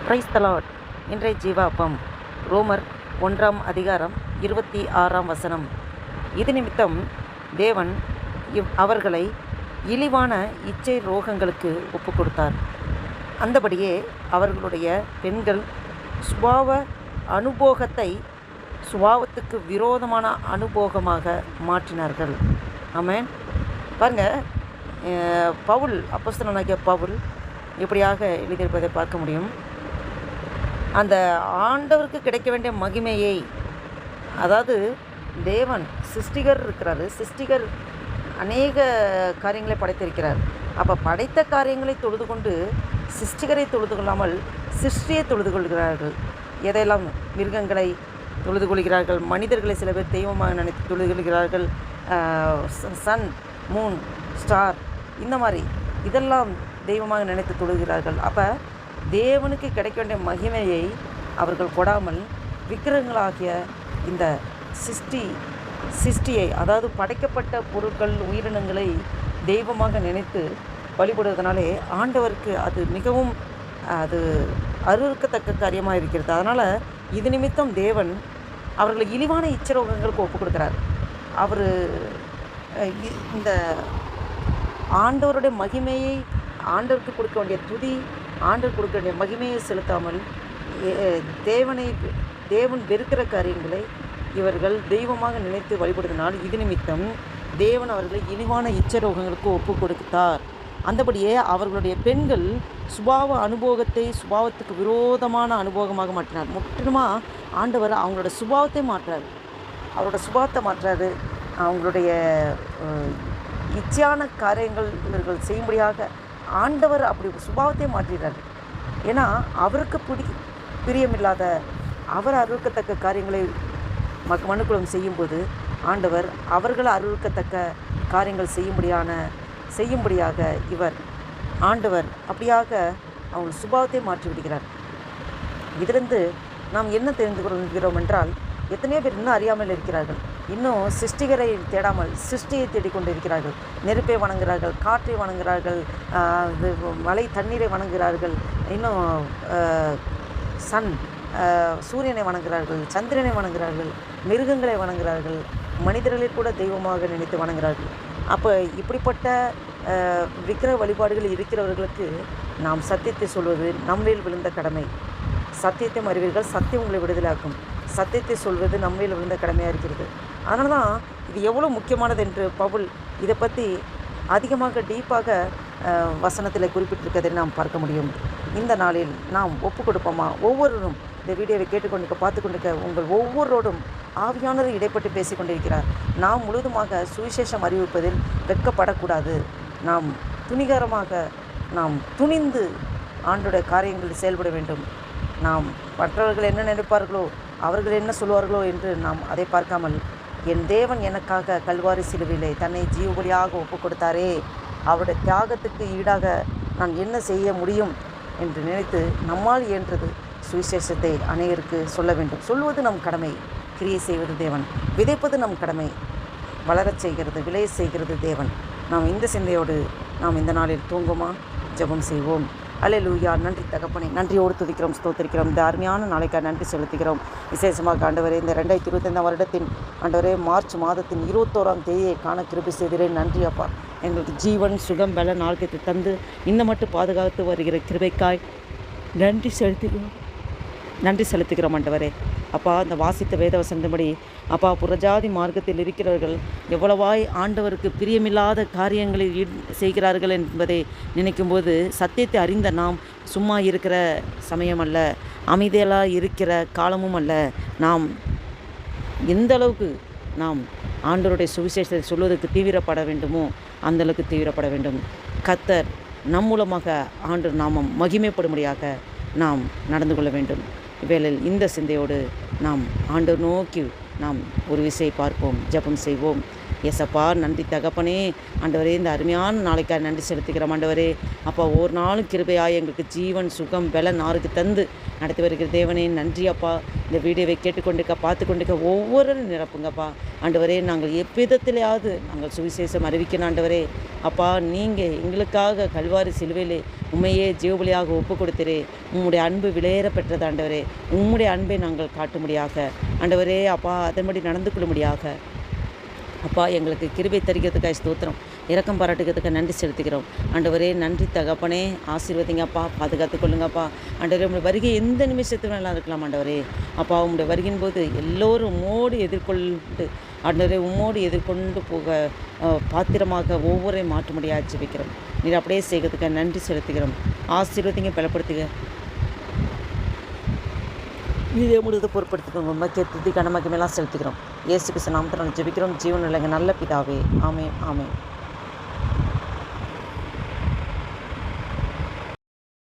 Praise the Lord. இன்றைய ஜீவாப்பம் ரோமர் 1 அதிகாரம் 26 இது நிமித்தம் தேவன் அவர்களை இழிவான இச்சை ரோகங்களுக்கு ஒப்பு கொடுத்தார். அந்தபடியே அவர்களுடைய பெண்கள் சுபாவ அனுபோகத்தை சுபாவத்துக்கு விரோதமான அனுபோகமாக மாற்றினார்கள். ஆமென். பாருங்கள், பவுல், அப்போஸ்தலனாகிய பவுல் இப்படியாக எழுதியிருப்பதை பார்க்க முடியும். அந்த ஆண்டவருக்கு கிடைக்க வேண்டிய மகிமையை, அதாவது தேவன் சிருஷ்டிகர் இருக்கிறார், சிருஷ்டிகர் அநேக காரியங்களை படைத்திருக்கிறார். அப்போ படைத்த காரியங்களை தொழுது கொண்டு சிருஷ்டிகரை தொழுது கொள்ளாமல் சிருஷ்டியை தொழுது கொள்கிறார்கள். எதையெல்லாம்? மிருகங்களை தொழுது கொள்கிறார்கள், மனிதர்களை சில பேர் தெய்வமாக நினைத்து தொழுது கொள்கிறார்கள், சன், மூன், ஸ்டார், இந்த மாதிரி இதெல்லாம் தெய்வமாக நினைத்து தொழுகிறார்கள். அப்போ தேவனுக்கு கிடைக்க வேண்டிய மகிமையை அவர்கள் கொடாமல் விக்கிரகங்களாகிய இந்த சிருஷ்டியை, அதாவது படைக்கப்பட்ட பொருட்கள், உயிரினங்களை தெய்வமாக நினைத்து வழிபடுவதனாலே ஆண்டவருக்கு அது மிகவும் அருவருக்கத்தக்க காரியமாக இருக்கிறது. அதனால் இது நிமித்தம் தேவன் அவர்களை இழிவான இச்சரோகங்களுக்கு ஒப்பு கொடுக்குறார். அவர் இந்த ஆண்டவருடைய மகிமையை, ஆண்டவருக்கு கொடுக்க வேண்டிய துதி, ஆண்டவர் கொடுக்க வேண்டிய மகிமையை செலுத்தாமல் தேவன் வெறுக்கிற காரியங்களை இவர்கள் தெய்வமாக நினைத்து வழிபடுவதனால் இது நிமித்தம் தேவன் அவர்களை இழிவான இச்சரோகங்களுக்கு ஒப்பு கொடுத்தார். அந்தபடியே அவர்களுடைய பெண்கள் சுபாவ அனுபவத்தை சுபாவத்துக்கு விரோதமான அனுபவமாக மாற்றினார். முற்றிலுமாக ஆண்டவர் அவங்களோட சுபாவத்தை மாற்றார், அவரோட சுபாவத்தை மாற்றாரு. அவங்களுடைய இச்சையான காரியங்கள் இவர்கள் செய்யும்படியாக ஆண்டவர் அப்படி சுபாவத்தை மாற்றினார். ஏன்னா அவருக்கு பிரியமில்லாத, அவர் அருவருக்கத்தக்க காரியங்களை மனுக்குலம் செய்யும்போது ஆண்டவர் அவர்கள் அருவருக்கத்தக்க காரியங்கள் செய்யும்படியாக ஆண்டவர் அப்படியாக அவங்க சுபாவத்தை மாற்றி விடுகிறார். இதிலிருந்து நாம் என்ன தெரிந்து கொள்கிறோம் என்றால், எத்தனையோ பேர் இன்னும் அறியாமல் இருக்கிறார்கள். இன்னும் சிருஷ்டிகரை தேடாமல் சிருஷ்டியை தேடிக்கொண்டு இருக்கிறார்கள். நெருப்பை வணங்குகிறார்கள், காற்றை வணங்குகிறார்கள், மழை தண்ணீரை வணங்குகிறார்கள், இன்னும் சூரியனை வணங்குகிறார்கள், சந்திரனை வணங்குகிறார்கள், மிருகங்களை வணங்குகிறார்கள், மனிதர்களை கூட தெய்வமாக நினைத்து வணங்குகிறார்கள். அப்போ இப்படிப்பட்ட விக்கிரக வழிபாடுகள் இருக்கிறவர்களுக்கு நாம் சத்தியத்தை சொல்வது நம்மேல் விழுந்த கடமை. சத்தியத்தை அறிவீர்கள், சத்தியம் உங்களை விடுதலாக்கும். சத்தியத்தை சொல்வது நம்மையில் விழுந்த கடமையாக இருக்கிறது. அதனால தான் இது எவ்வளோ முக்கியமானது என்று பவுல் இதை பற்றி அதிகமாக டீப்பாக வசனத்தில் குறிப்பிட்டிருக்கதை நாம் பார்க்க முடியும். இந்த நாளில் நாம் ஒப்பு கொடுப்போமா? ஒவ்வொருவரும் இந்த வீடியோவை கேட்டுக்கொண்டிருக்க, பார்த்து கொண்டிருக்க உங்கள் ஒவ்வொருவரோடும் ஆவியானவர் இடைப்பட்டு பேசி கொண்டிருக்கிறார். நாம் முழுவதுமாக சுவிசேஷம் அறிவிப்பதில் வெட்கப்படக்கூடாது. நாம் துணிந்து ஆண்டோட காரியங்களில் செயல்பட வேண்டும். நாம் மற்றவர்கள் என்ன நினைப்பார்களோ, அவர்கள் என்ன சொல்வார்களோ என்று நாம் அதை பார்க்காமல், என் தேவன் எனக்காக கல்வாரி சிலுவையிலே தன்னை ஜீவபலியாக ஒப்பு கொடுத்தாரே, அவருடைய தியாகத்துக்கு ஈடாக நான் என்ன செய்ய முடியும் என்று நினைத்து நம்மால் இயன்றது சுவிசேஷத்தை அநேகருக்கு சொல்ல வேண்டும். சொல்வது நம் கடமை, கிரியை செய்வது தேவன், விதைப்பது நம் கடமை, வளரச் செய்கிறது, விளைய செய்கிறது தேவன். நாம் இந்த சிந்தையோடு நாம் இந்த நாளில் தூங்குமா? ஜெபம் செய்வோம். அல்லேலூயா. நன்றி தகப்பனே, நன்றியோடு துதிக்கிறோம், ஸ்தோத்திரிக்கிறோம். இந்த அருமையான நாளைக்காக நன்றி செலுத்துகிறோம். விசேஷமாக ஆண்டவரே, இந்த 2025 வருடத்தின் ஆண்டவரே மார்ச் மாதத்தின் 21ஆம் தேதியை காண கிருபை செய்கிறேன். நன்றி அப்பா. எங்களுக்கு ஜீவன், சுகம், பலன், ஆரோக்கியத்தை தந்து இந்த மட்டும் பாதுகாத்து வருகிற கிருபைக்காய் நன்றி செலுத்துகிறோம் ஆண்டவரே. அப்பா, அந்த வாசித்த வேதவசனத்தின்படி அப்பா, புறஜாதி மார்க்கத்தில் இருக்கிறவர்கள் எவ்வளவாய் ஆண்டவருக்கு பிரியமில்லாத காரியங்களை செய்கிறார்கள் என்பதை நினைக்கும்போது, சத்தியத்தை அறிந்த நாம் சும்மா இருக்கிற சமயம் அல்ல, அமைதியெல்லாம் இருக்கிற காலமும் அல்ல. நாம் எந்த அளவுக்கு நாம் ஆண்டவருடைய சுவிசேஷத்தை சொல்வதற்கு தீவிரப்பட வேண்டுமோ அந்தளவுக்கு தீவிரப்பட வேண்டும். கர்த்தர் நம் மூலமாக ஆண்டவர் நாமம் மகிமைப்படும்படியாக நாம் நடந்து கொள்ள வேண்டும். வேளையில் இந்த சிந்தையோடு நாம் ஆண்டவர் நோக்கி நாம் ஒரு விசையை பார்ப்போம், ஜெபம் செய்வோம். ஏசப்பா நன்றி தகப்பனே. ஆண்டவரே இந்த அருமையான நாளைக்காக நன்றி செலுத்துகிறோம் ஆண்டவரே. அப்பா ஒவ்வொரு நாளும் கிருபையாய் எங்களுக்கு ஜீவன் சுகம் பலன் ஆறுக்கு தந்து நடத்தி வருகிற தேவனே நன்றி அப்பா. இந்த வீடியோவை கேட்டுக்கொண்டிருக்க பார்த்து கொண்டிருக்க ஒவ்வொரு நிரப்புங்கப்பா ஆண்டவரே. நாங்கள் எவ்விதத்திலேயாவது நாங்கள் சுவிசேஷம் அறிவிக்கணும் ஆண்டவரே. அப்பா நீங்கள் எங்களுக்காக கல்வாரி சிலுவையிலே உண்மையே ஜீவபலியாக ஒப்பு கொடுத்திரே. உம்முடைய அன்பு விலையேற பெற்றது ஆண்டவரே. உம்முடைய அன்பை நாங்கள் காட்டும்படியாக ஆண்டவரே அப்பா அதன்படி நடந்து கொள்ளும்படியாக அப்பா எங்களுக்கு கிருபை தருகிறதுக்காக ஸ்தோத்திரம். இரக்கம் பாராட்டுகிறதுக்கு நன்றி செலுத்துகிறோம் ஆண்டவரே. நன்றி தகப்பனே. ஆசீர்வதிங்கப்பா, பாதுகாத்து கொள்ளுங்கப்பா ஆண்டவரே. உங்களுடைய வருகை எந்த நிமிஷத்துல நல்லா இருக்கலாம் ஆண்டவரே. அப்பா உங்களுடைய வருகின் போது எல்லோரும் உம்மோடு எதிர்கொண்டு ஆண்டவரே உம்மோடு எதிர்கொண்டு போக பாத்திரமாக ஒவ்வொரு மாற்றும்படியாக ஜெபிக்கிறோம். நீர் அப்படியே செய்கிறதுக்கு நன்றி செலுத்துகிறோம். ஆசீர்வதிங்க, பலப்படுத்துங்க. நீரே முழுது பொறுப்படுத்திக்கோங்க. மக்கே துதி கனமகமெல்லாம் செலுத்துகிறோம். இயேசு கிறிஸ்து நாமத்தில் ஜெபிக்கிறோம். ஜீவன் இல்லைங்க நல்ல பிதாவே. ஆமென், ஆமென்.